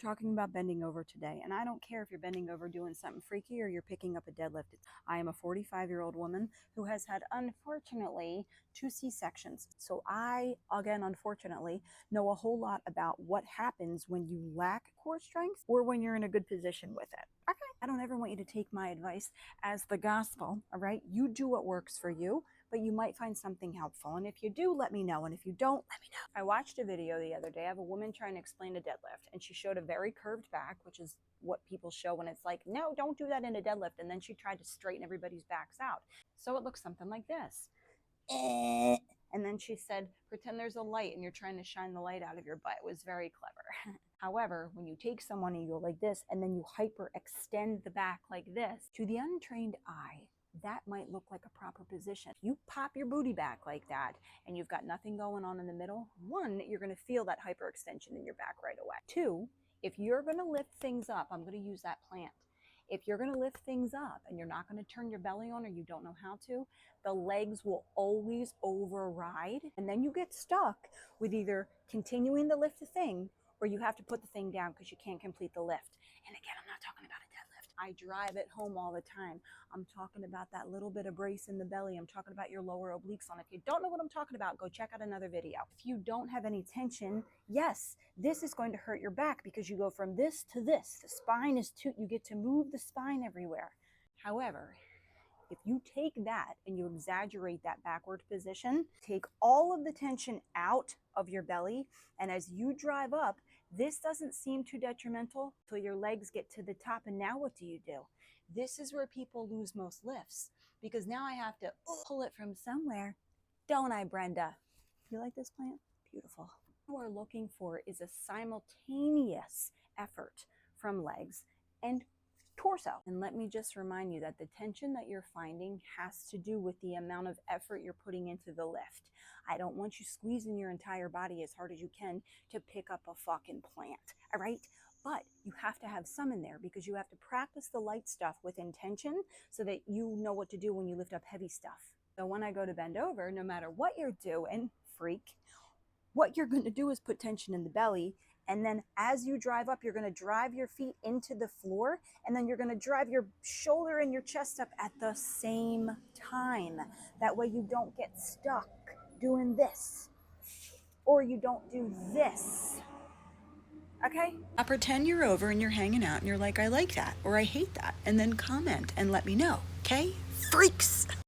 talking about bending over today, and I don't care if you're bending over doing something freaky or you're picking up a deadlift. I am a 45-year-old woman who has had, unfortunately, 2 C-sections. So I, again, unfortunately, know a whole lot about what happens when you lack core strength or when you're in a good position with it. Okay, I don't ever want you to take my advice as the gospel, all right? You do what works for you, but you might find something helpful. And if you do, let me know. And if you don't, let me know. I watched a video the other day of a woman trying to explain a deadlift, and she showed a very curved back, which is what people show when it's like, no, don't do that in a deadlift. And then she tried to straighten everybody's backs out. So it looks something like this. And then she said, pretend there's a light and you're trying to shine the light out of your butt. It was very clever. However, when you take someone and you go like this, and then you hyperextend the back like this, to the untrained eye, that might look like a proper position. You pop your booty back like that and you've got nothing going on in the middle. 1, you're going to feel that hyperextension in your back right away. 2, if you're going to lift things up, I'm going to use that plant. If you're going to lift things up and you're not going to turn your belly on or you don't know how to, the legs will always override. And then you get stuck with either continuing to lift the thing or you have to put the thing down because you can't complete the lift. And again, I'm not talking about a deadlift. I drive it home all the time. I'm talking about that little bit of brace in the belly. I'm talking about your lower obliques on. If you don't know what I'm talking about, go check out another video. If you don't have any tension, yes, this is going to hurt your back because you go from this to this. The spine is too, you get to move the spine everywhere. However, if you take that and you exaggerate that backward position, take all of the tension out of your belly, and as you drive up, this doesn't seem too detrimental till your legs get to the top. And now what do? This is where people lose most lifts, because now I have to pull it from somewhere. Don't I, Brenda? You like this plant? Beautiful. What we're looking for is a simultaneous effort from legs and torso. And let me just remind you that the tension that you're finding has to do with the amount of effort you're putting into the lift. I don't want you squeezing your entire body as hard as you can to pick up a fucking plant, all right? But you have to have some in there because you have to practice the light stuff with intention so that you know what to do when you lift up heavy stuff. So when I go to bend over, no matter what you're doing, freak, what you're going to do is put tension in the belly. And then as you drive up, you're going to drive your feet into the floor, and then you're going to drive your shoulder and your chest up at the same time. That way you don't get stuck doing this, or you don't do this. Okay? Now pretend you're over and you're hanging out and you're like, I like that, or I hate that, and then comment and let me know. Okay? Freaks!